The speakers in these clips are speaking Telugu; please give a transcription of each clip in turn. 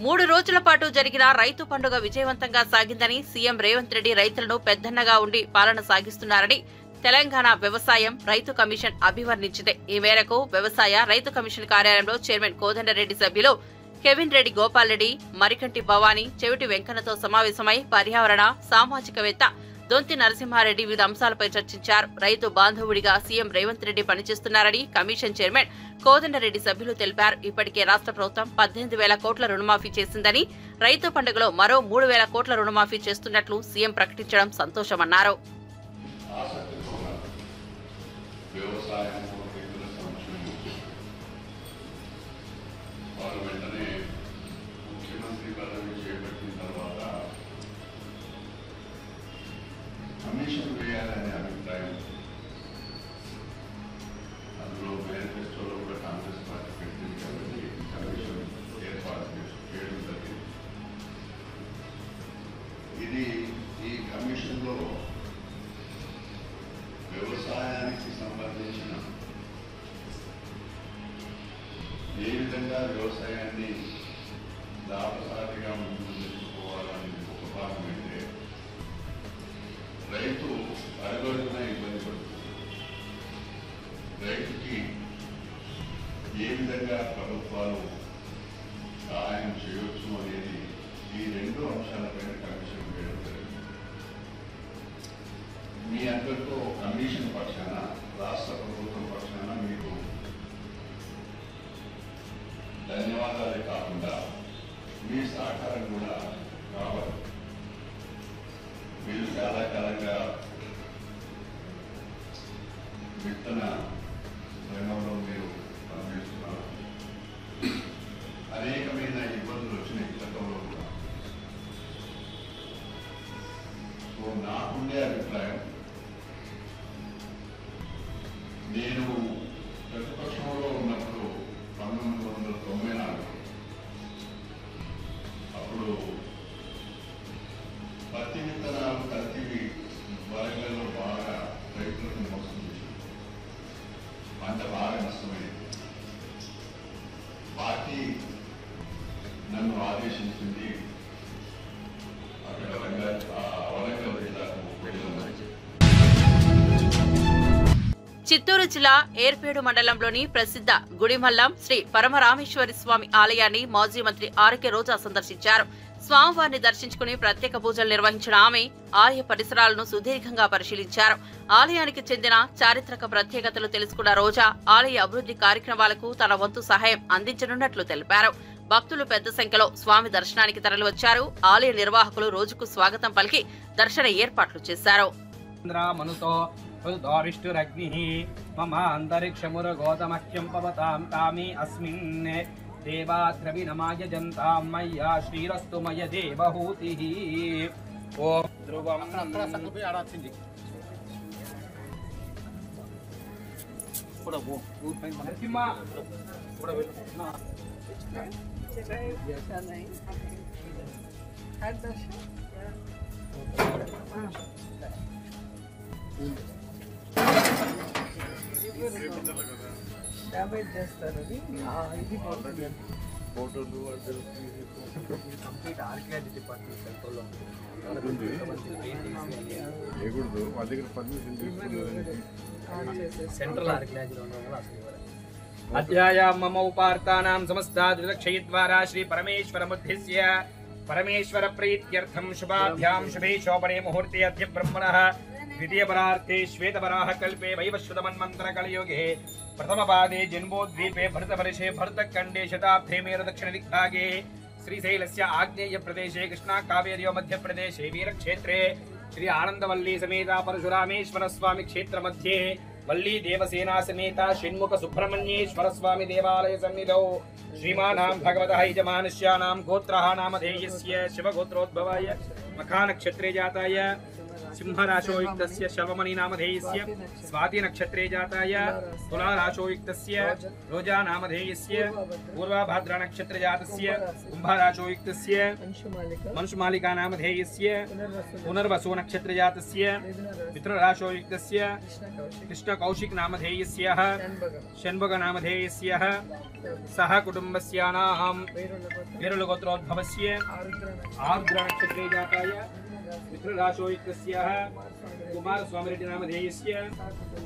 3 రోజుల పాటు జరిగిన రైతు పండుగ విజయవంతంగా సాగిందని సీఎం రేవంత్ రెడ్డి రైతులను పెద్దన్నగా ఉండి పాలన సాగిస్తున్నారని తెలంగాణ వ్యవసాయం రైతు కమిషన్ అభివర్ణించింది. ఈ మేరకు వ్యవసాయ రైతు కమిషన్ కార్యాలయంలో చైర్మన్ కోదండరెడ్డి సభ్యులు కెవిన్ రెడ్డి, గోపాల్ రెడ్డి, మరికంటి భవానీ, చెవిటి వెంకన్నతో సమావేశమై పర్యావరణ సామాజికవేత్త దొంతి నరసింహారెడ్డి వివిధ అంశాలపై చర్చించారు. రైతు బాంధవుడిగా సీఎం రేవంత్ రెడ్డి పనిచేస్తున్నారని కమిషన్ చైర్మన్ కోదండరెడ్డి సభ్యులు తెలిపారు. ఇప్పటికే రాష్ట్ర ప్రభుత్వం 18,000 కోట్ల రుణమాఫీ చేసిందని, రైతు పండుగలో మరో 3,000 కోట్ల రుణమాఫీ చేస్తున్నట్లు సీఎం ప్రకటించడం సంతోషమన్నారు. కమిషన్ వేయాలనే అభిప్రాయం అందులో మేనిఫెస్టోలో కూడా కాంగ్రెస్ పార్టీ పెట్టింది కాబట్టి కమిషన్ ఏర్పాటు చేయడం జరిగింది. ఇది ఈ కమిషన్లో వ్యవసాయానికి సంబంధించిన ఏ విధంగా వ్యవసాయాన్ని లాభసాటిగా ముందుకు తెచ్చుకోవాలనేది ఒక భాగం అయితే, రైతు అడుగడుగున ఇబ్బంది పడుతుంది. రైతుకి ఏ విధంగా ప్రభుత్వాలు సహాయం చేయవచ్చు అనేది ఈ 2 అంశాలపైన కమిషన్ వేయడం జరిగింది. మీ అందరితో కమిషన్ పక్షాన, రాష్ట్ర ప్రభుత్వం పక్షాన మీకు ధన్యవాదాలే కాకుండా మీ సహకారం కూడా కావాలి. మీరు చాలా కాలంగా విత్తన రంగంలో మీరు పనిచేస్తున్నారు. అనేకమైన ఇబ్బందులు వచ్చినాయి గతంలో కూడా. సో నాకుండే అభిప్రాయం, నేను ప్రతిపక్షంలో ఉన్నప్పుడు 1994 అప్పుడు పత్తి విత్తనాలు కల్తీ వరంగల్లో బాగా రైతులకు మోసం చేసింది. పంట బాగా నష్టమైంది. పార్టీ నన్ను ఆదేశించింది అక్కడ వరంగల్ జిల్లాకు వెళ్ళమని. చిత్తూరు జిల్లా ఏర్పేడు మండలంలోని ప్రసిద్ధ గుడిమల్లం శ్రీ పరమరామేశ్వరి స్వామి ఆలయాన్ని మాజీ మంత్రి ఆర్కే రోజా సందర్శించారు. స్వామివారిని దర్శించుకుని ప్రత్యేక పూజలు నిర్వహించిన ఆమె ఆలయ పరిసరాలను సుదీర్ఘంగా పరిశీలించారు. ఆలయానికి చెందిన చారిత్రక ప్రత్యేకతలు తెలుసుకున్న రోజా ఆలయ అభివృద్ధి కార్యక్రమాలకు తన వంతు సహాయం అందించనున్నట్లు తెలిపారు. భక్తులు పెద్ద సంఖ్యలో స్వామి దర్శనానికి తరలివచ్చారు. ఆలయ నిర్వాహకులు రోజుకు స్వాగతం పలికి దర్శన ఏర్పాట్లు చేశారు. మమ అంతరిక్షమురగోతమఖ్యం పవతాం తామి అస్మిన్ దేవాద్రవినమాయ జంతాం మయ్యా శ్రీరస్తు మయ దేవహూతిః. ఓం ధ్రువం డ్యామేజ్ చేస్తారని ఇది ఫోటోలు కంప్లీట్ ఆర్కియాలజీ డిపార్ట్మెంట్ కంట్రోల్లో సెంట్రల్ ఆర్కియాలజీలో అధ్యాయాం మమ ఉపార్తానాం సమస్తాద్విదక్షయద్వారా శ్రీ పరమేశ్వరముద్దిశ్య పరమేశ్వర ప్రీత్యర్థం శుభాభ్యాం శుభే శోభనే ముహూర్తే అద్య బ్రహ్మణః द्वितीयपरार्थे श्वेतवराह कल्पे वैवस्वतमन्वन्तर कलयुगे प्रथमपादे जन्मोद्वीपे भरतवर्षे भरतखण्डे शताब्दे मेरु दक्षिणदिग्भागे श्रीशैलस्य आग्नेय प्रदेशे कृष्णा कावेर्यो मध्यप्रदेशे वीरक्षेत्रे श्री आनंदवल्ली समेता परशुरामेश्वर स्वामी क्षेत्र मध्ये वल्ली देवसेना समेता षण्मुख सुब्रह्मण्येश्वर स्वामी देवालय सन्निधौ श्रीमानां भगवतः यजमानस्यानां गोत्रः नामधेयस्य शिवगोत्रोद्भवाय मखा नक्षत्रे जाताय सिंहराशो युक्तस्य शवमणि नामधेयस्य स्वाति नक्षत्रे जाताय तुलाराशो युक्तस्य रोजा नामधेयस्य पूर्वाभाद्रा नक्षत्रे जातस्य कुंभराशो युक्तस्य मंशुमालिका नामधेयस्य पुनर्वसु नक्षत्रे जातस्य मित्रराशो युक्तस्य कृष्णकौशिक नामधेयस्य शन्भग नामधेयस्य सह कुटुंबस्यानाम् विरलगोत्रोद्भवस्य आर्द्रा नक्षत्रे जाताय मित्रराशो युक्तस्य कुमारस्वामिरेड्डी नामधेयस्य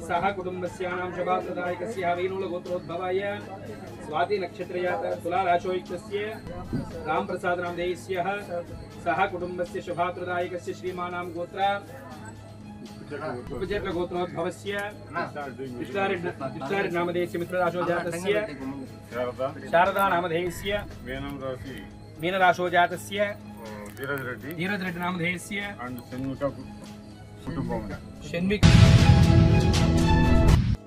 सह कुटुंबस्यानां शुभप्रदायकस्य वेणुलगोत्रोद्भवाय स्वाति नक्षत्रे जातः तुलाराशो युक्तस्य रामप्रसाद नामधेयस्य सह कुटुंबस्य शुभप्रदायकस्य श्रीमानां गोत्र उपजेट्लगोत्रोद्भवस्य कृष्णारेड्डी नामधेयस्य मित्रराशो जातस्य शारदा नामधेयस्य मीनराशो जातस्य धीरज रेड्डी नामधेयस्य షణ్మిక్.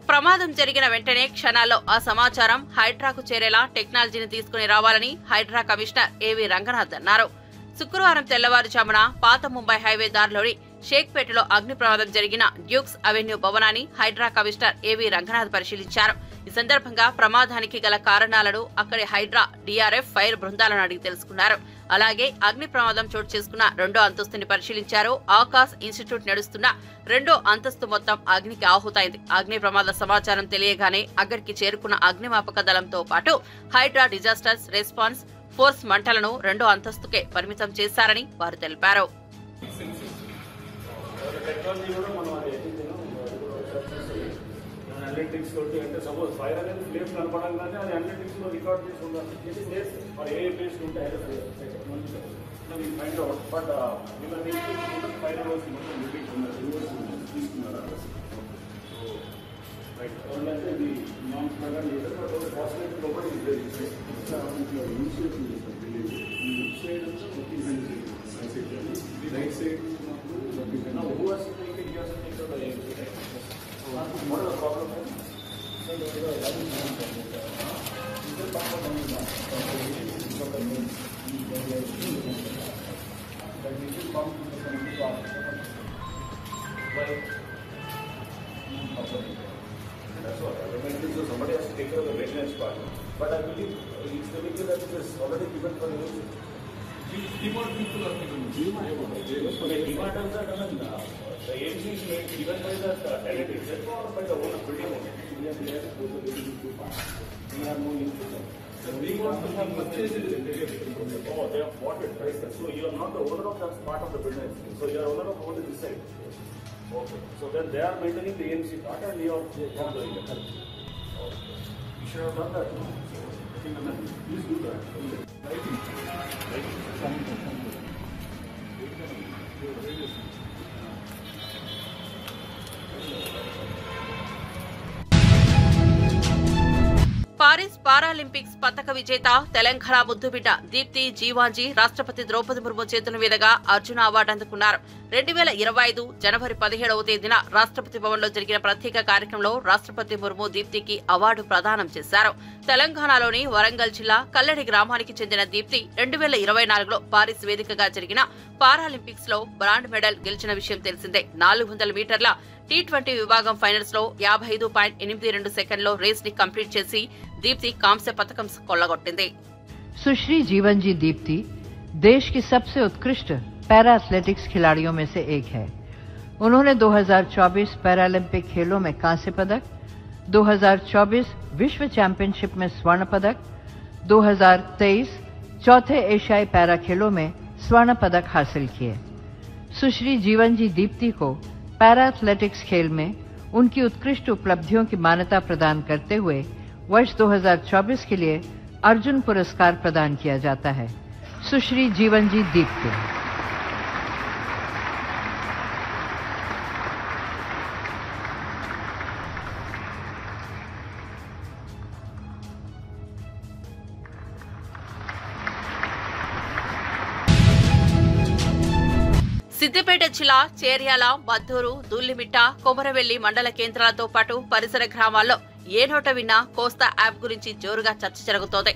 ప్రమాదం జరిగిన వెంటనే క్షణాల్లో ఆ సమాచారం హైడ్రాకు చేరేలా టెక్నాలజీని తీసుకుని రావాలని హైడ్రా కమిషనర్ ఏవి రంగనాథ్ అన్నారు. శుక్రవారం తెల్లవారుజామున పాత ముంబై హైవే దారిలోని షేక్పేటలో అగ్ని ప్రమాదం జరిగిన డ్యూక్స్ అవెన్యూ భవనాన్ని హైడ్రా కమిషనర్ ఏవి రంగనాథ్ పరిశీలించారు. ఈ సందర్భంగా ప్రమాదానికి గల కారణాలను అక్కడి హైడ్రా డీఆర్ఎఫ్ ఫైర్ బృందాలను అడిగి తెలుసుకున్నారు. అలాగే అగ్ని ప్రమాదం చోటు చేసుకున్న 2వ అంతస్తుని పరిశీలించారు. ఆకాశ్ ఇన్స్టిట్యూట్ నడుస్తున్న 2వ అంతస్తు మొత్తం అగ్నికి ఆహుతైంది. అగ్ని ప్రమాద సమాచారం తెలియగానే అక్కడికి చేరుకున్న అగ్నిమాపక దళంతో పాటు హైడ్రా డిజాస్టర్స్ రెస్పాన్స్ ఫోర్స్ మంటలను 2వ అంతస్తుకే పరిమితం చేశారని వారు తెలిపారు. అనలిటిక్స్ తోటి అంటే సపోజ్ ఫైర్ అనేది ఫ్లేమ్ కనపడంగానే అది అనలిటిక్స్ లో రికార్డ్ చేసి ఉండాలి. It is there for a based ఉంటాయి we find out but even if fire was తీసుకున్నారు. సో రైట్ అంటే ఇది నాన్ ప్రకారం చేశారు. బట్ ఒక పాసిబిలిటీ లోపల right side who was taking years to take the aim. What is the problem? That's what I mean. So somebody has to take care of the maintenance part. But I believe it's the vehicle that is already given for the demand people are given. Demand also the agency is given by the tenant itself or by the owner building owner. We have no link to them. We want to have purchased it. Oh, they have bought it, right? So you are not the owner of that part of the building. So you are owner of only this side. Okay. So then they are maintaining the AMC part and you are from the okay. You should have done that. Please do that. Paris Paralympics పతక విజేత తెలంగాణ ముద్దుబిడ్డ దీప్తి జీవాంజీ రాష్ట్రపతి ద్రౌపది ముర్ము చేతుల మీదుగా అర్జున అవార్డు అందుకున్నారు. 2025 జనవరి 17వ తేదీన రాష్ట్రపతి భవన్లో జరిగిన ప్రత్యేక కార్యక్రమంలో రాష్ట్రపతి ముర్ము దీప్తికి అవార్డు ప్రదానం చేశారు. తెలంగాణలోని వరంగల్ జిల్లా కల్లడి గ్రామానికి చెందిన దీప్తి 2024లో పారిస్ వేదికగా జరిగిన పారాలింపిక్స్ లో బ్రాండ్ మెడల్ గెలిచిన విషయం తెలిసిందే. 400 మీటర్ల T20 విభాగం ఫైనల్స్ లో 55.82 సెకండ్లో రేస్ ని కంప్లీట్ చేసి దీప్తి కాంస్య పతకం కొల్లగొట్టింది. सुश्री जीवन जी दीप्ति देश की सबसे उत्कृष्ट पैरा एथलेटिक्स खिलाड़ियों में से एक है. उन्होंने 2024 पैरालंपिक खेलों में कांस्य पदक, 2024 विश्व चैंपियनशिप में स्वर्ण पदक, 2023 चौथे एशियाई पैरा खेलों में स्वर्ण पदक हासिल किए. सुश्री जीवन जी दीप्ति को पैरा एथलेटिक्स खेल में उनकी उत्कृष्ट उपलब्धियों की मान्यता प्रदान करते हुए वर्ष 2024 के लिए अर्जुन पुरस्कार प्रदान किया जाता है. सुश्री जीवन जी दीप्ति. సిద్దిపేట జిల్లా చేర్యాల, మద్దూరు, దూల్లిమిట్ట, కొమరవెల్లి మండల కేంద్రాలతో పాటు పరిసర గ్రామాల్లో ఏ నోట విన్నా కోస్తా యాప్ గురించి జోరుగా చర్చ జరుగుతోంది.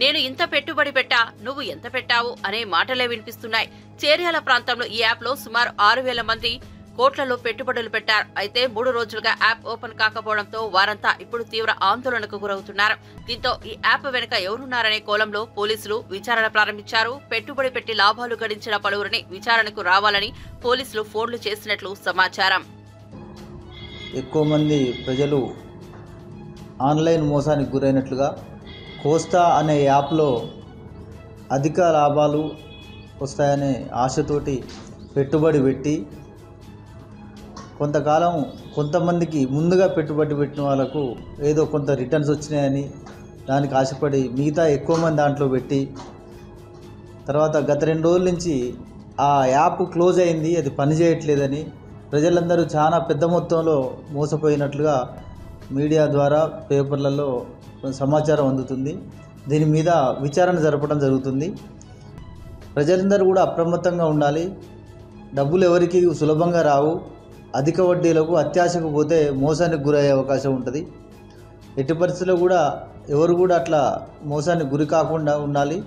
నేను ఇంత పెట్టుబడి పెట్టా, నువ్వు ఎంత పెట్టావు అనే మాటలే వినిపిస్తున్నాయి. చేర్యాల ప్రాంతంలో ఈ యాప్ లో సుమారు 6,000 మంది కోట్లలో పెట్టుబడులు పెట్టారు. అయితే 3 రోజులుగా యాప్ ఓపెన్ కాకపోవడంతో వారంతా ఇప్పుడు తీవ్ర ఆందోళనకు గురవుతున్నారు. దీంతో ఈ యాప్ వెనుక ఎవరున్నారనే కోణంలో పోలీసులు విచారణ ప్రారంభించారు. పెట్టుబడి పెట్టి లాభాలు గడించిన పలువురిని విచారణకు రావాలని పోలీసులు ఫోన్లు చేసినట్లు సమాచారం. ఎక్కువ మంది ప్రజలు ఆన్లైన్ మోసానికి గురైనట్లుగా కోస్టా అనే యాప్లో అధిక లాభాలు వస్తాయనే ఆశతోటి పెట్టుబడి పెట్టి కొంతకాలం కొంతమందికి ముందుగా పెట్టుబడి పెట్టిన వాళ్ళకు ఏదో కొంత రిటర్న్స్ వచ్చినాయని దానికి ఆశపడి మిగతా ఎక్కువ మంది దాంట్లో పెట్టి తర్వాత గత 2 రోజుల నుంచి ఆ యాప్ క్లోజ్ అయింది, అది పనిచేయట్లేదని ప్రజలందరూ చాలా పెద్ద మొత్తంలో మోసపోయినట్లుగా మీడియా ద్వారా పేపర్లలో సమాచారం అందుతుంది. దీని మీద విచారణ జరపడం జరుగుతుంది. ప్రజలందరూ కూడా అప్రమత్తంగా ఉండాలి. డబ్బులు ఎవరికి సులభంగా రావు. అధిక వడ్డీలకు అత్యాశకు పోతే మోసానికి గురయ్యే అవకాశం ఉంటుంది. ఎట్టి పరిస్థితుల్లో కూడా ఎవరు కూడా అట్లా మోసానికి గురి కాకుండా ఉండాలి.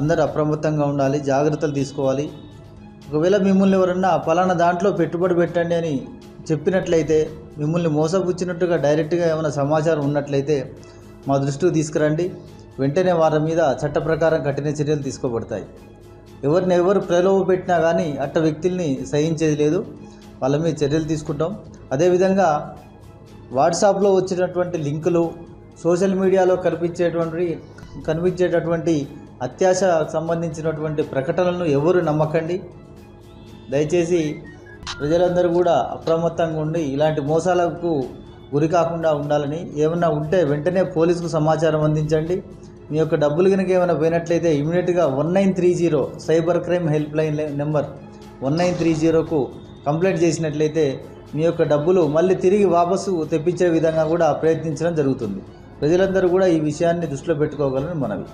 అందరూ అప్రమత్తంగా ఉండాలి, జాగ్రత్తలు తీసుకోవాలి. ఒకవేళ మిమ్మల్ని ఎవరన్నా పలానా దాంట్లో పెట్టుబడి పెట్టండి అని చెప్పినట్లయితే, మిమ్మల్ని మోసపుచ్చినట్టుగా డైరెక్ట్గా ఏమైనా సమాచారం ఉన్నట్లయితే మా దృష్టికి తీసుకురండి. వెంటనే వారి మీద చట్ట ప్రకారం కఠిన చర్యలు తీసుకోబడతాయి. ఎవరు ప్రలోభ పెట్టినా కానీ అట్ట వ్యక్తుల్ని సహించేది లేదు. వాళ్ళ మీద చర్యలు తీసుకుంటాం. అదేవిధంగా వాట్సాప్లో వచ్చినటువంటి లింకులు, సోషల్ మీడియాలో కనిపించేటటువంటి అత్యాశ సంబంధించినటువంటి ప్రకటనలను ఎవరు నమ్మకండి. దయచేసి ప్రజలందరూ కూడా అప్రమత్తంగా ఉండి ఇలాంటి మోసాలకు గురి కాకుండా ఉండాలని, ఏమన్నా ఉంటే వెంటనే పోలీసుకు సమాచారం అందించండి. మీ యొక్క డబ్బులు కనుక ఏమైనా పోయినట్లయితే ఇమీడియట్గా 1930 cyber crime help line number 1930కు కంప్లైంట్ చేసినట్లయితే మీ యొక్క డబ్బులు మళ్ళీ తిరిగి వాపసు తెప్పించే విధంగా కూడా ప్రయత్నించడం జరుగుతుంది. ప్రజలందరూ కూడా ఈ విషయాన్ని దృష్టిలో పెట్టుకోగలని మనవి.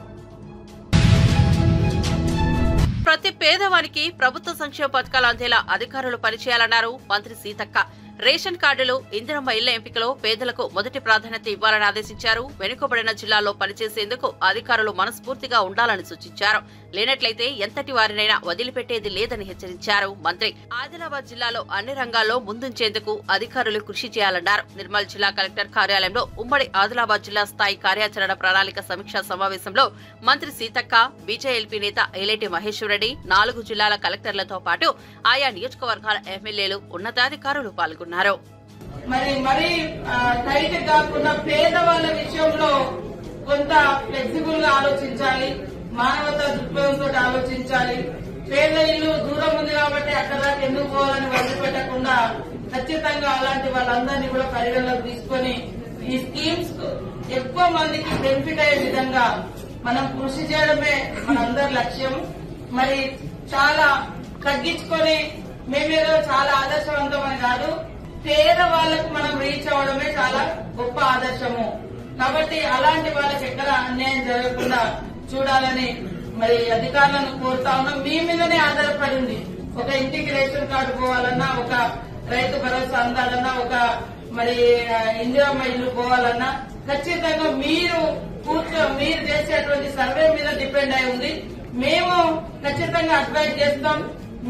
ప్రతి పేదవానికి ప్రభుత్వ సంక్షేమ పథకాలు అందేలా అధికారులు పనిచేయాలన్నారు మంత్రి సీతక్క. రేషన్ కార్డులు, ఇందిరమ్మ ఇళ్ల ఎంపికలో పేదలకు మొదటి ప్రాధాన్యత ఇవ్వాలని ఆదేశించారు. వెనుకబడిన జిల్లాల్లో పనిచేసేందుకు అధికారులు మనస్ఫూర్తిగా ఉండాలని సూచించారు. లేనట్లయితే ఎంతటి వారినైనా వదిలిపెట్టేది లేదని హెచ్చరించారు మంత్రి. ఆదిలాబాద్ జిల్లాలో అన్ని రంగాల్లో ముందుంచేందుకు అధికారులు కృషి చేయాలన్నారు. నిర్మల్ జిల్లా కలెక్టర్ కార్యాలయంలో ఉమ్మడి ఆదిలాబాద్ జిల్లా స్థాయి కార్యాచరణ ప్రణాళిక సమీక్షా సమావేశంలో మంత్రి సీతక్క, బీజేఎల్పీ నేత ఏలేటి మహేశ్వరరెడ్డి, 4 జిల్లాల కలెక్టర్లతో పాటు ఆయా నియోజకవర్గాల ఎమ్మెల్యేలు, ఉన్నతాధికారులు పాల్గొన్నారు. మరి టైట్ కాకుండా పేదవాళ్ళ విషయంలో కొంత ఫ్లెక్సిబుల్ గా ఆలోచించాలి, మానవతా దృక్పథంతో ఆలోచించాలి. పేద ఇల్లు దూరం ఉంది కాబట్టి అక్కడ దాకా ఎందుకు పోవాలని వదిలిపెట్టకుండా ఖచ్చితంగా అలాంటి వాళ్ళందరినీ కూడా పరిగణలోకి తీసుకొని ఈ స్కీమ్స్ ఎక్కువ మందికి బెనిఫిట్ అయ్యే విధంగా మనం కృషి చేయడమే మనందరి లక్ష్యం. మరి చాలా తగ్గించుకొని మేమేదో చాలా ఆదర్శవంతమని కాదు, పేద వాళ్లకు మనం రీచ్ అవ్వడమే చాలా గొప్ప ఆదర్శము. కాబట్టి అలాంటి వాళ్ళకి ఎక్కడ అన్యాయం జరగకుండా చూడాలని మరి అధికారులను కోరుతా ఉన్నాం. మీ మీదనే ఆధారపడి ఉంది. ఒక ఇంటికి రేషన్ కార్డు పోవాలన్నా, ఒక రైతు భరోసా అందాలన్నా, ఒక మరి ఇందిరమ్మ ఇల్లు పోవాలన్నా ఖచ్చితంగా మీరు చేసేటువంటి సర్వే మీద డిపెండ్ అయి ఉంది. మేము ఖచ్చితంగా అడ్వైజ్ చేస్తాం,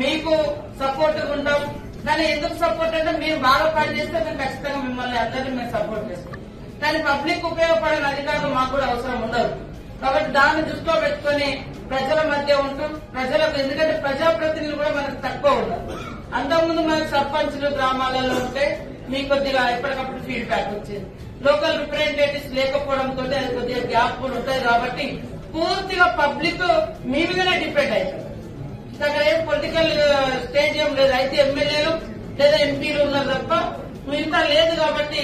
మీకు సపోర్ట్ ఉంటాం. కానీ ఎందుకు సపోర్ట్ అంటే మీరు బాగా పనిచేస్తే మేము ఖచ్చితంగా మిమ్మల్ని అందరినీ మేము సపోర్ట్ చేస్తాం. కానీ పబ్లిక్ ఉపయోగపడిన అధికారులు మాకు కూడా అవసరం ఉండదు. కాబట్టి దాన్ని దృష్టిలో పెట్టుకుని ప్రజల మధ్య ఉంటూ ప్రజలకు, ఎందుకంటే ప్రజాప్రతినిధులు కూడా మనకు తక్కువ ఉండదు. అంతకుముందు మనకు సర్పంచులు గ్రామాలలో ఉంటే మీకు కొద్దిగా ఎప్పటికప్పుడు ఫీడ్బ్యాక్ వచ్చింది. లోకల్ రిప్రజెంటేటివ్స్ లేకపోవడంతో అది కొద్దిగా గ్యాప్ కూడా ఉంటాయి. కాబట్టి పూర్తిగా పబ్లిక్ మీ మీదనే డిపెండ్ అవుతుంది. అక్కడ ఏం పొలిటికల్ స్టేడియం లేదు, అయితే ఎమ్మెల్యేలు లేదా ఎంపీలు ఉన్నారు తప్ప మిగతా లేదు. కాబట్టి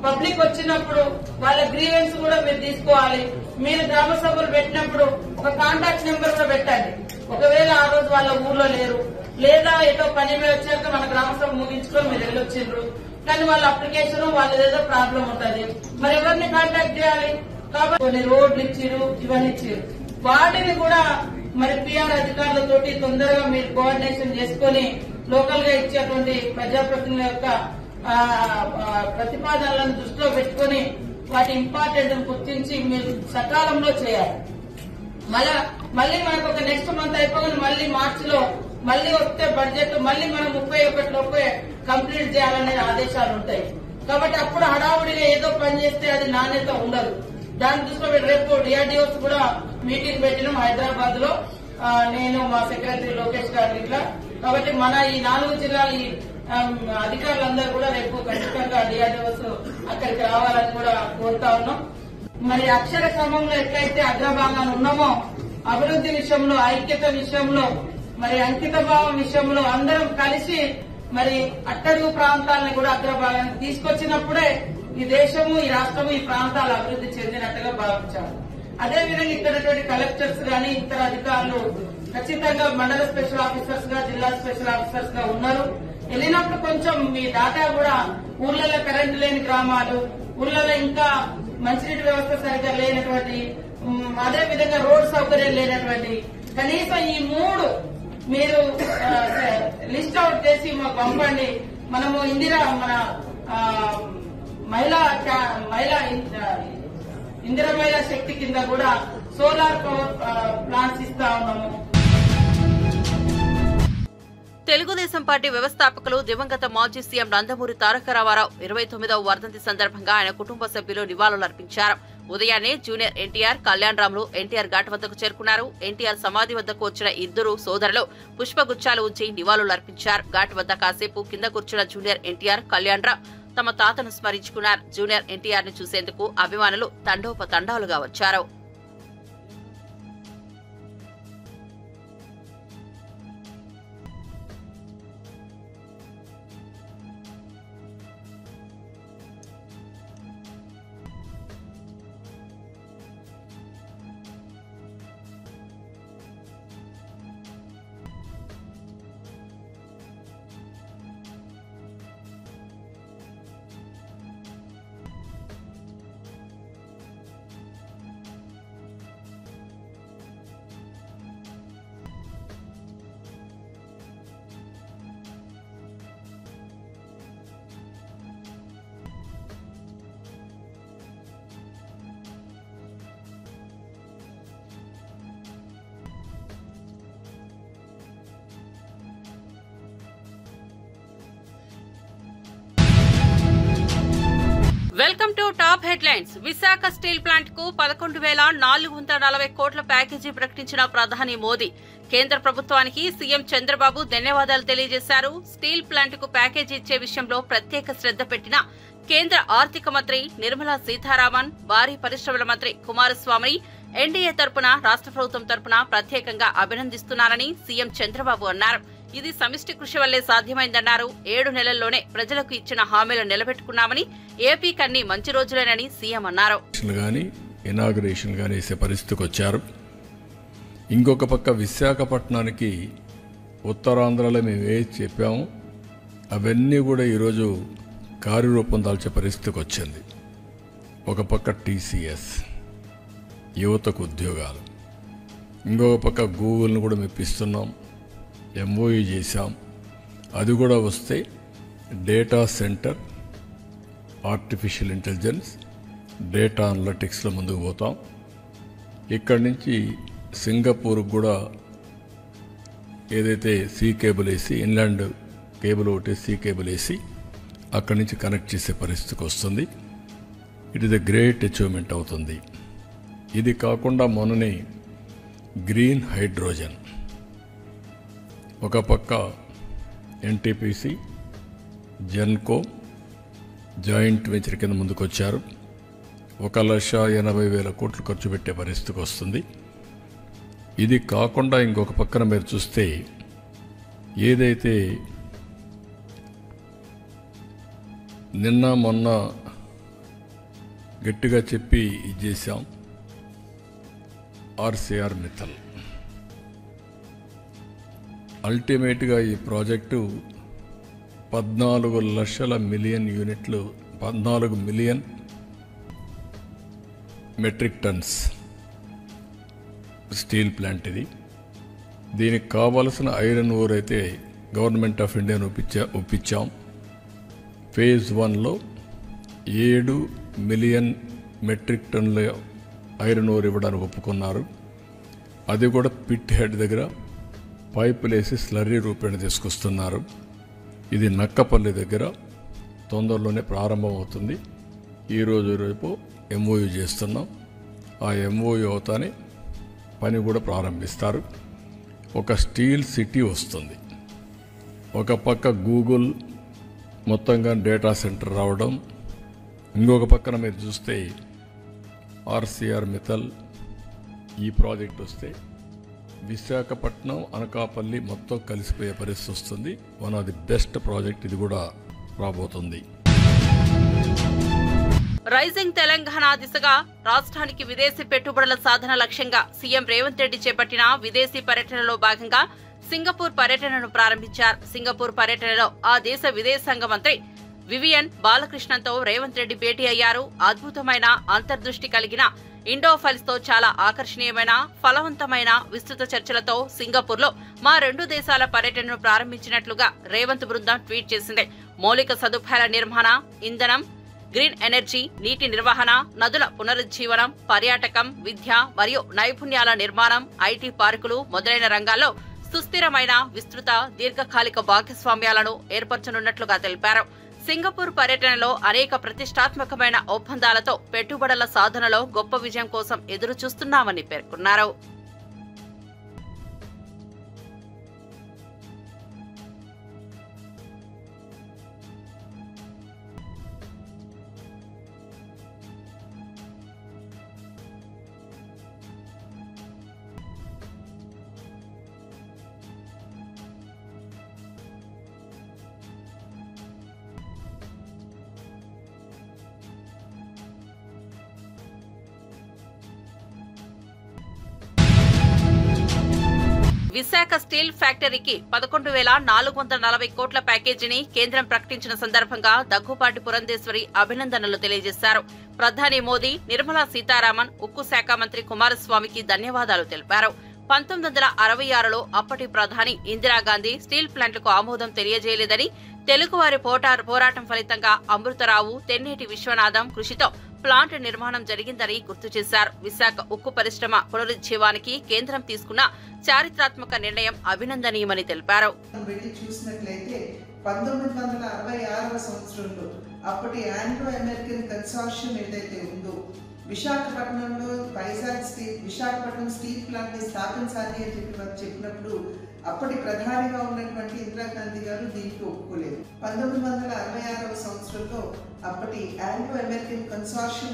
పబ్లిక్ వచ్చినప్పుడు వాళ్ళ గ్రీవెన్స్ కూడా మీరు తీసుకోవాలి. మీరు గ్రామ సభలు పెట్టినప్పుడు ఒక కాంటాక్ట్ నెంబర్ కూడా పెట్టండి. ఒకవేళ ఆ రోజు వాళ్ళ ఊర్లో లేరు, లేదా ఏదో పని మీద వచ్చాక మన గ్రామ సభ ముగించుకొని మీరు వెళ్ళొచ్చిండ్రు, కానీ వాళ్ళ అప్లికేషన్ వాళ్ళదేదో ప్రాబ్లం ఉంటుంది, మరి ఎవరిని కాంటాక్ట్ చేయాలి? కాబట్టి కొన్ని రోడ్లు ఇచ్చిరు, ఇవన్నీ ఇచ్చిరు, వాటిని కూడా మరి పిఆర్ అధికారులతోటి తొందరగా మీరు కోఆర్డినేషన్ చేసుకుని లోకల్ గా ఇచ్చేటువంటి ప్రజాప్రతినిధుల యొక్క ప్రతిపాదనలను దృష్టిలో పెట్టుకుని వాటి ఇంపార్టెంట్ గుర్తించి మీరు సకాలంలో చేయాలి. మళ్ళీ మనకు ఒక నెక్స్ట్ మంత్ అయిపోగానే మళ్ళీ మార్చిలో మళ్ళీ వస్తే బడ్జెట్ మళ్ళీ మనం 31 లోపే కంప్లీట్ చేయాలనే ఆదేశాలు ఉంటాయి. కాబట్టి అప్పుడు హడావుడిగా ఏదో పని చేస్తే అది నాణ్యత ఉండదు. దాని దృష్టిలో రేపు డిఆర్డీఓస్ కూడా మీటింగ్ పెట్టినాం హైదరాబాద్ లో, నేను మా సెక్రటరీ లోకేష్ గారు ఇట్లా. కాబట్టి మన ఈ 4 జిల్లాల ఈ అధికారులందరూ కూడా రేపు ఖచ్చితంగా డిఆర్డీఓస్ అక్కడికి రావాలని కూడా కోరుతా ఉన్నాం. మరి అక్షర క్రమంలో ఎట్లయితే అగ్రభాగాన ఉన్నామో అభివృద్ధి విషయంలో, ఐక్యత విషయంలో, మరి అంకిత భావం విషయంలో అందరం కలిసి మరి అట్టడుగు ప్రాంతాలను కూడా అగ్రభాగానికి తీసుకొచ్చినప్పుడే ఈ దేశము, ఈ రాష్ట్రము, ఈ ప్రాంతాలు అభివృద్ధి చెందినట్టుగా భావించాలి. అదేవిధంగా ఇక్కడ కలెక్టర్స్ గాని ఇతర అధికారులు ఖచ్చితంగా మండల స్పెషల్ ఆఫీసర్స్ గా, జిల్లా స్పెషల్ ఆఫీసర్స్ గా ఉన్నారు. వెళ్ళినప్పుడు కొంచెం మీ డాటా కూడా ఊర్లలో కరెంటు లేని గ్రామాలు, ఊర్లలో ఇంకా మంచినీటి వ్యవస్థ సరిగ్గా లేనటువంటి, అదేవిధంగా రోడ్ సౌకర్యం లేనటువంటి, కనీసం ఈ 3 మీరు లిస్ట్ అవుట్ చేసి మాకు పంపండి. మనము మన మహిళా ఇందిరా మహిళా శక్తి కింద కూడా సోలార్ పవర్ ప్లాంట్స్ ఇస్తా ఉన్నాము. తెలుగుదేశం పార్టీ వ్యవస్థాపకులు దివంగత మాజీ సీఎం నందమూరి తారక రామారావు 29వ వర్ధంతి సందర్భంగా ఆయన కుటుంబ సభ్యులు నివాళులర్పించారు. ఉదయాన్నే జూనియర్ ఎన్టీఆర్, కళ్యాణ్ రామ్లు ఎన్టీఆర్ ఘాట్ వద్దకు చేరుకున్నారు. ఎన్టీఆర్ సమాధి వద్దకు వచ్చిన ఇద్దరు సోదరులు పుష్పగుచ్చాలు ఉంచి నివాళులర్పించారు. ఘాట్ వద్ద కాసేపు కింద కూర్చున్న జూనియర్ ఎన్టీఆర్, కళ్యాణ్ రామ్ తమ తాతను స్మరించుకున్నారు. జూనియర్ ఎన్టీఆర్ ని చూసేందుకు అభిమానులు తండోపతండాలుగా వచ్చారు. Welcome to top headlines. Visakha steel plant కు 11,440 కోట్ల ప్యాకేజీ ప్రకటించిన ప్రధాని మోదీ. కేంద్ర ప్రభుత్వానికి సీఎం చంద్రబాబు ధన్యవాదాలు తెలియజేశారు. స్టీల్ ప్లాంట్ కు ప్యాకేజీ ఇచ్చే విషయంలో ప్రత్యేక శ్రద్ధ పెట్టిన కేంద్ర ఆర్థిక మంత్రి నిర్మలా సీతారామన్, భారీ పరిశ్రమల మంత్రి కుమారస్వామిని ఎన్డీఏ తరపున, రాష్ట్ర ప్రభుత్వం తరపున ప్రత్యేకంగా అభినందిస్తున్నారని సీఎం చంద్రబాబు అన్నారు. ఇది సమిష్టి కృషి వల్లే సాధ్యమైందన్నారు. 7 నెలల్లోనే ప్రజలకు ఇచ్చిన హామీలు నిలబెట్టుకున్నామని, ఏపీకి అన్ని మంచి రోజులేనని సీఎం అన్నారు. ఇనాగరేషన్ గాని వేసే పరిస్థితికి వచ్చారు. ఇంకొక పక్క విశాఖపట్నానికి ఉత్తరాంధ్రలో మేము ఏది చెప్పాము అవన్నీ కూడా ఈరోజు కార్యరూపం దాల్చే పరిస్థితికి వచ్చింది. ఒక పక్క టీసీఎస్, యువతకు ఉద్యోగాలు, ఇంకొక పక్క గూగుల్ని కూడా మెప్పిస్తున్నాం, ఎంఓయూ చేశాం. అది కూడా వస్తే data centre, artificial intelligence, data అనలిటిక్స్లో ముందుకు పోతాం. ఇక్కడి నుంచి సింగపూర్కి కూడా ఏదైతే సీ కేబుల్ వేసి, ఇన్లాండ్ కేబుల్ ఒకటి సీ కేబుల్ వేసి అక్కడి నుంచి కనెక్ట్ చేసే పరిస్థితికి వస్తుంది. It is a great achievement అవుతుంది. ఇది కాకుండా మొన్ననే గ్రీన్ హైడ్రోజన్, ఒక పక్క ఎన్టీపీసీ, జెన్కో జాయింట్ వెంచర్ కింద ముందుకొచ్చారు. 1,80,000 కోట్లు ఖర్చు పెట్టే పరిస్థితికి వస్తుంది. ఇది కాకుండా ఇంకొక పక్కన మీరు చూస్తే ఏదైతే నిన్న మొన్న గట్టిగా చెప్పి ఇది చేశాం, ఆర్సీఆర్ మిత్తల్, అల్టిమేట్గా ఈ ప్రాజెక్టు 14 లక్షల మిలియన్ యూనిట్లు, 14 million metric tons steel plant ఇది. దీనికి కావలసిన ఐరన్ ఓర్ అయితే గవర్నమెంట్ ఆఫ్ ఇండియాను ఒప్పించాం. ఫేజ్ 1లో 7 మిలియన్ మెట్రిక్ టన్నుల ఐరన్ ఓర్ ఇవ్వడానికి ఒప్పుకున్నారు. అది కూడా పిట్ హెడ్ దగ్గర పైపులేసి స్లర్రీ రూపేణ తీసుకొస్తున్నారు. ఇది నక్కపల్లి దగ్గర తొందరలోనే ప్రారంభమవుతుంది. ఈరోజు రేపు ఎంఓయూ చేస్తున్నాం. ఆ ఎంఓయూ అవుతానే పని కూడా ప్రారంభిస్తారు. ఒక స్టీల్ సిటీ వస్తుంది. ఒక పక్క గూగుల్ మొత్తంగా డేటా సెంటర్ రావడం, ఇంకొక పక్కన మీరు చూస్తే ఆర్సీఆర్ మిత్తల్ ఈ ప్రాజెక్ట్ వస్తే విశాఖపట్నం అనకాపల్లి మొత్తం కలిసిపోయే పరిస్థితి వస్తుంది. One of the best project ఇది కూడా రాబోతుంది. రైజింగ్ తెలంగాణ దిశగా రాష్ట్రానికి విదేశీ పెట్టుబడుల సాధన లక్ష్యంగా సీఎం రేవంత్ రెడ్డి చేపట్టిన విదేశీ పర్యటనలో భాగంగా సింగపూర్ పర్యటనను ప్రారంభించారు. సింగపూర్ పర్యటనలో ఆ దేశ విదేశాంగ మంత్రి వివియన్ బాలకృష్ణన్తో రేవంత్ రెడ్డి భేటీ అయ్యారు. అద్భుతమైన అంతర్దృష్టి కలిగిన ఇండోఫైల్స్ తో చాలా ఆకర్షణీయమైన ఫలవంతమైన విస్తృత చర్చలతో సింగపూర్ లో మా 2 దేశాల పర్యటనను ప్రారంభించినట్లుగా రేవంత్ బృందం ట్వీట్ చేసింది. మౌలిక సదుపాయాల నిర్మాణ, ఇంధనం, గ్రీన్ ఎనర్జీ, నీటి నిర్వహణ, నదుల పునరుజ్జీవనం, పర్యాటకం, విద్య మరియు నైపుణ్యాల నిర్మాణం, ఐటీ పార్కులు మొదలైన రంగాల్లో సుస్థిరమైన విస్తృత దీర్ఘకాలిక భాగస్వామ్యాలను ఏర్పరచనున్నట్లుగా తెలిపారు. సింగపూర్ పర్యటనలో అనేక ప్రతిష్టాత్మకమైన ఒప్పందాలతో పెట్టుబడుల సాధనలో గొప్ప విజయం కోసం ఎదురు చూస్తున్నామని పేర్కొన్నారు. విశాఖ స్టీల్ ఫ్యాక్టరీకి 11,440 కోట్ల ప్యాకేజీని కేంద్రం ప్రకటించిన సందర్భంగా దగ్గుపాటి పురంధేశ్వరి అభినందనలు తెలియజేశారు. ప్రధాని మోదీ, నిర్మలా సీతారామన్, ఉక్కు శాఖ మంత్రి కుమారస్వామికి ధన్యవాదాలు తెలిపారు. 1966లో అప్పటి ప్రధాని ఇందిరాగాంధీ స్టీల్ ప్లాంట్లకు ఆమోదం తెలియజేయలేదని, తెలుగువారి పోరాటం ఫలితంగా అమృతరావు, తెన్నేటి విశ్వనాథం కృషితో ప్లాంట్ నిర్మాణం జరిగిందని గుర్తు చేశారు. విశాఖ ఉక్కు పరిశ్రమ పునరుజ్జీవానికి కేంద్రం తీసుకున్న చారిత్రాత్మక నిర్ణయం అభినందనీయమని తెలిపారు. చూసినట్లయితే 1966వ సంవత్సరంలో అప్పటి ఆంగ్లో అమెరికన్ కన్సార్షియం ఏదైతే ఉందో విశాఖపట్నంలో విశాఖపట్నం స్టీల్ ప్లాంట్ ని స్థాపించాలి అని చెప్పినప్పుడు అప్పటి ప్రధానిగా ఉన్నటువంటి ఇందిరాగాంధీ గారు దీనికి ఒప్పుకోలేదు. 1966వ సంవత్సరంలో అప్పటి ఆంగ్లో అమెరికన్ కన్సార్షియం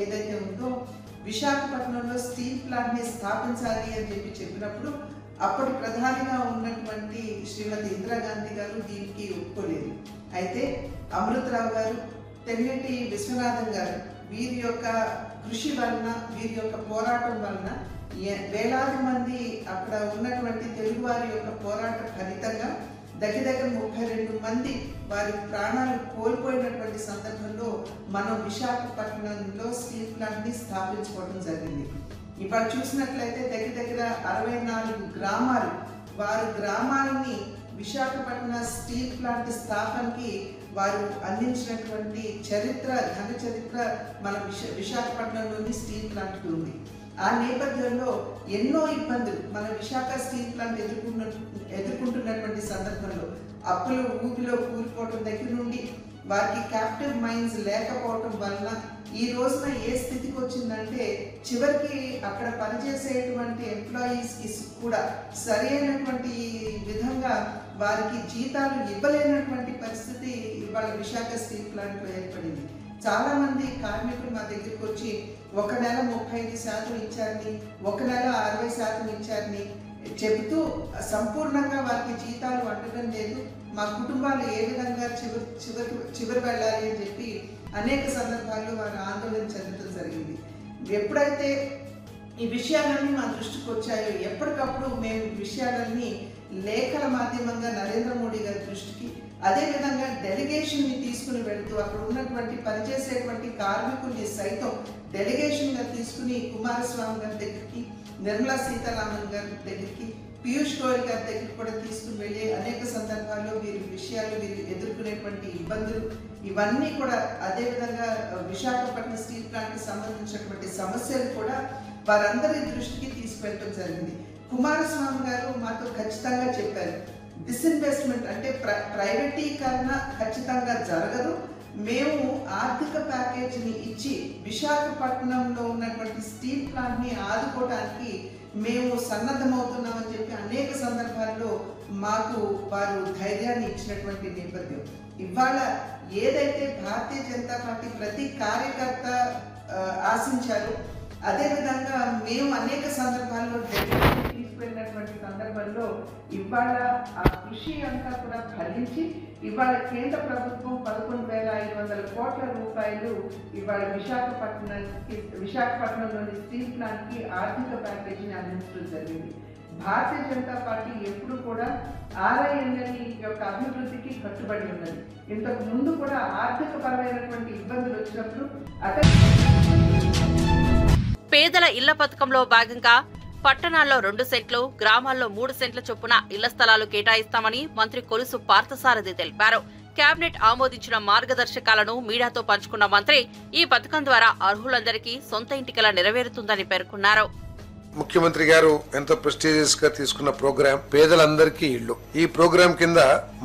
ఏదైతే ఉందో విశాఖపట్నంలో స్టీల్ ప్లాంట్ ని స్థాపించాలి అని చెప్పినప్పుడు అప్పటి ప్రధానిగా ఉన్నటువంటి శ్రీమతి ఇందిరాగాంధీ గారు దీనికి ఒప్పుకోలేదు. అయితే అమృతరావు గారు, తెన్నేటి విశ్వనాథం గారు వీరి యొక్క కృషి వలన, వీరి యొక్క పోరాటం వలన వేలాది మంది అక్కడ ఉన్నటువంటి తెలుగువారి యొక్క పోరాట ఫలితంగా దగ్గర 32 మంది వారి ప్రాణాలు కోల్పోయినటువంటి సందర్భంలో మనం విశాఖపట్నంలో స్టీల్ ప్లాంట్ ని స్థాపించుకోవడం జరిగింది. ఇవాళ చూసినట్లయితే దగ్గర 64 గ్రామాలు, వారి గ్రామాలని విశాఖపట్నం స్టీల్ ప్లాంట్ స్థాపనకి వారు అందించినటువంటి ఘన చరిత్ర మన విశాఖపట్నంలోని స్టీల్ ప్లాంట్కి ఉంది. ఆ నేపథ్యంలో ఎన్నో ఇబ్బందులు మన విశాఖ స్టీల్ ప్లాంట్ ఎదుర్కొంటున్నటువంటి సందర్భంలో అప్పులు ఊపిలో కూలిపోవడం దగ్గర నుండి వారికి క్యాపిటల్ మైన్స్ లేకపోవడం వలన ఈ రోజున ఏ స్థితికి వచ్చిందంటే చివరికి అక్కడ పనిచేసేటువంటి ఎంప్లాయీస్ కి కూడా సరైనటువంటి విధంగా వారికి జీతాలు ఇవ్వలేనటువంటి పరిస్థితి ఇవాళ విశాఖ స్టీల్ ప్లాంట్ లో ఏర్పడింది. చాలా మంది కార్మికులు మా దగ్గరికి వచ్చి ఒక నెల 35% ఇచ్చారని, ఒక నెల 60% ఇచ్చారని చెబుతూ సంపూర్ణంగా వారికి జీతాలు అందడం లేదు, మా కుటుంబాలు ఏ విధంగా చివరి వెళ్ళాలి అని చెప్పి అనేక సందర్భాల్లో వారు ఆందోళన చెందడం జరిగింది. ఎప్పుడైతే ఈ విషయాలన్నీ మా దృష్టికి వచ్చాయో ఎప్పటికప్పుడు మేము విషయాలన్నీ లేఖల మాధ్యమంగా నరేంద్ర మోడీ గారి దృష్టికి, అదేవిధంగా డెలిగేషన్ ని తీసుకుని వెళుతూ అక్కడ ఉన్నటువంటి పనిచేసేటువంటి కార్మికుల్ని సైతం డెలిగేషన్ గా తీసుకుని కుమారస్వామి గారి దగ్గరికి, నిర్మలా సీతారామన్ గారి దగ్గరికి, పీయూష్ గోయల్ గారి దగ్గరికి కూడా తీసుకుని వెళ్ళే అనేక సందర్భాల్లో వీరి విషయాలు, వీరు ఎదుర్కొనేటువంటి ఇబ్బందులు ఇవన్నీ కూడా, అదేవిధంగా విశాఖపట్నం స్టీల్ ప్లాంట్ కి సంబంధించినటువంటి సమస్యలు కూడా వారందరి దృష్టికి తీసుకెళ్ళడం జరిగింది. కుమారస్వామి గారు మాతో ఖచ్చితంగా డిస్ఇన్వెస్ట్మెంట్ అంటే ప్రైవేటీకరణ ఖచ్చితంగా జరగదు. మేము ఆర్థిక ప్యాకేజీని ఇచ్చి విశాఖపట్నంలో ఉన్నటువంటి స్టీల్ ప్లాంట్ని ఆదుకోవడానికి మేము సన్నద్ధమవుతున్నామని చెప్పి అనేక సందర్భాల్లో మాకు వారు ధైర్యాన్ని ఇచ్చినటువంటి నేపథ్యం. ఇవాళ ఏదైతే భారతీయ జనతా పార్టీ ప్రతి కార్యకర్త ఆశించారో అదేవిధంగా మేము అనేక సందర్భాల్లో తీసుకువెళ్ళినటువంటి సందర్భంలో ఇవాళ ఆ కృషి అంతా కూడా ఫలించి ఇవాళ కేంద్ర ప్రభుత్వం 11,500 కోట్ల రూపాయలు ఇవాళ విశాఖపట్నంలోని స్టీల్ ప్లాంట్కి ఆర్థిక ప్యాకేజీని అందించడం జరిగింది. భారతీయ జనతా పార్టీ ఎప్పుడు కూడా RINL యొక్క అభివృద్ధికి కట్టుబడి ఉన్నది. ఇంతకు ముందు కూడా ఆర్థిక పరమైనటువంటి ఇబ్బందులు వచ్చినప్పుడు పేదల ఇళ్ల పథకంలో భాగంగా పట్టణాల్లో 2 సెంట్లు, గ్రామాల్లో 3 సెంట్ల చొప్పున ఇళ్ల స్థలాలు కేటాయిస్తామని మంత్రి కొలుసు పార్థసారథి తెలిపారు. కేబినెట్ ఆమోదించిన మార్గదర్శకాలను మీడియాతో పంచుకున్న మంత్రి ఈ పథకం ద్వారా అర్హులందరికీ సొంత ఇంటికలా నెరవేరుతుందని పేర్కొన్నారు. ముఖ్యమంత్రి గారు ఎంతో ప్రెస్టీజియస్ గా తీసుకున్న ప్రోగ్రాం పేదలందరికీ ఇళ్లు. ఈ ప్రోగ్రాం కింద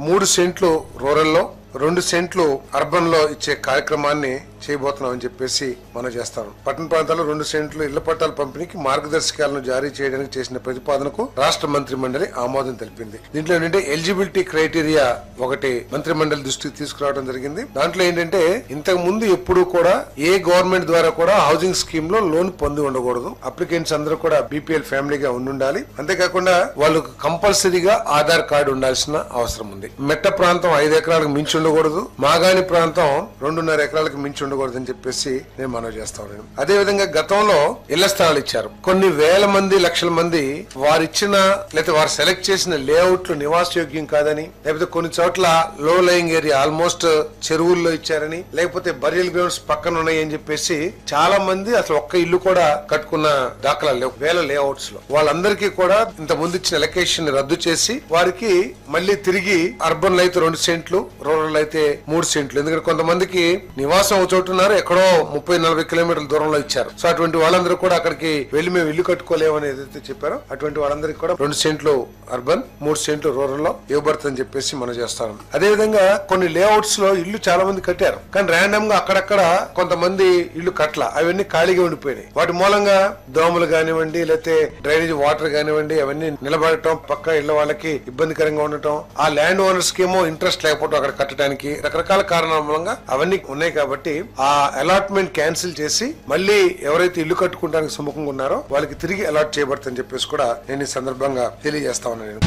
3 సెంట్లు రూరల్ లో, 2 సెంట్లు అర్బన్ లో ఇచ్చే కార్యక్రమాన్ని చేయబోతున్నామని చెప్పేసి మనం చేస్తాం. పట్టణ ప్రాంతాల్లో 2 సెంట్లు ఇళ్ల పట్టాల పంపిణీకి మార్గదర్శకాలను జారీ చేయడానికి చేసిన ప్రతిపాదనకు రాష్ట్ర మంత్రి మండలి ఆమోదం తెలిపింది. దీంట్లో ఏంటంటే ఎలిజిబిలిటీ క్రైటీరియా ఒకటి మంత్రి మండలి దృష్టికి తీసుకురావడం జరిగింది. దాంట్లో ఏంటంటే ఇంతకు ముందు ఎప్పుడు కూడా ఏ గవర్నమెంట్ ద్వారా కూడా హౌసింగ్ స్కీమ్ లో లోన్ పొంది ఉండకూడదు. అప్లికెంట్స్ అందరూ కూడా BPL ఫ్యామిలీగా ఉండాలి. అంతేకాకుండా వాళ్ళకు కంపల్సరీగా ఆధార్ కార్డు ఉండాల్సిన అవసరం ఉంది. మెట్ట ప్రాంతం 5 ఎకరాలకు మించి ఉండకూడదు. మాగాణి ప్రాంతం 2.5 ఎకరాలకు మించి ఉండకూడదని చెప్పేసి నేను మనవి చేస్తా ఉన్నాను. అదే విధంగా గతంలో ఇళ్ల స్థలాలు ఇచ్చారు. కొన్ని వేల మంది, లక్షల మంది వారిచ్చిన లేకపోతే వారు సెలెక్ట్ చేసిన లేఅవుట్లు నివాసయోగ్యం కాదని, లేకపోతే కొన్ని చోట్ల లో లయింగ్ ఏరియా ఆల్మోస్ట్ చెరువుల్లో ఇచ్చారని, లేకపోతే బరియల్ గ్రౌండ్స్ పక్కన ఉన్నాయని చెప్పేసి చాలా మంది అసలు ఒక్క ఇల్లు కూడా కట్టుకున్న దాఖలాలు లేవు. వేల లేఅవుట్స్ లో వాళ్ళందరికీ కూడా ఇంత ముందు ఇచ్చిన ఎలకేషన్ రద్దు చేసి వారికి మళ్ళీ తిరిగి అర్బన్ లో అయితే 2 సెంట్లు, రూరల్ అయితే 3 సెంట్లు. ఎందుకంటే కొంతమందికి నివాసం ఒక చోటు ఉన్నారు, ఎక్కడో 30-40 కిలోమీటర్ల దూరంలో ఇచ్చారు. సో అటువంటి వాళ్ళందరూ కూడా అక్కడికి వెళ్లి మేము ఇల్లు కట్టుకోలేము అని ఏదైతే చెప్పారో అటువంటి వాళ్ళందరికీ కూడా 2 సెంట్లు అర్బన్, 3 సెంట్లు రూరల్ లో ఇవ్వబడుతుందని చెప్పేసి మనం చేస్తాం. అదే విధంగా కొన్ని లేఅవుట్స్ లో ఇల్లు చాలా మంది కట్టారు, కానీ ర్యాండమ్ గా అక్కడక్కడ కొంతమంది ఇల్లు కట్ల, అవన్నీ ఖాళీగా ఉండిపోయినాయి. వాటి మూలంగా దోమలు కానివ్వండి, లేకపోతే డ్రైనేజ్ వాటర్ కానివ్వండి, అవన్నీ నిలబడటం, పక్క ఇళ్ల వాళ్ళకి ఇబ్బందికరంగా ఉండటం, ఆ ల్యాండ్ ఓనర్స్ కి ఏమో ఇంట్రెస్ట్ లేకపోవడం అక్కడ కట్టడానికి, రకరకాల కారణాల మూలంగా అవన్నీ ఉన్నాయి. కాబట్టి ఆ అలాట్మెంట్ క్యాన్సిల్ చేసి మళ్ళీ ఎవరైతే ఇల్లు కట్టుకోవడానికి సుముఖంగా ఉన్నారో వాళ్ళకి తిరిగి అలాట్ చేయబడుతుందని చెప్పేసి కూడా నేను ఈ సందర్భంగా తెలియజేస్తా ఉన్నాను.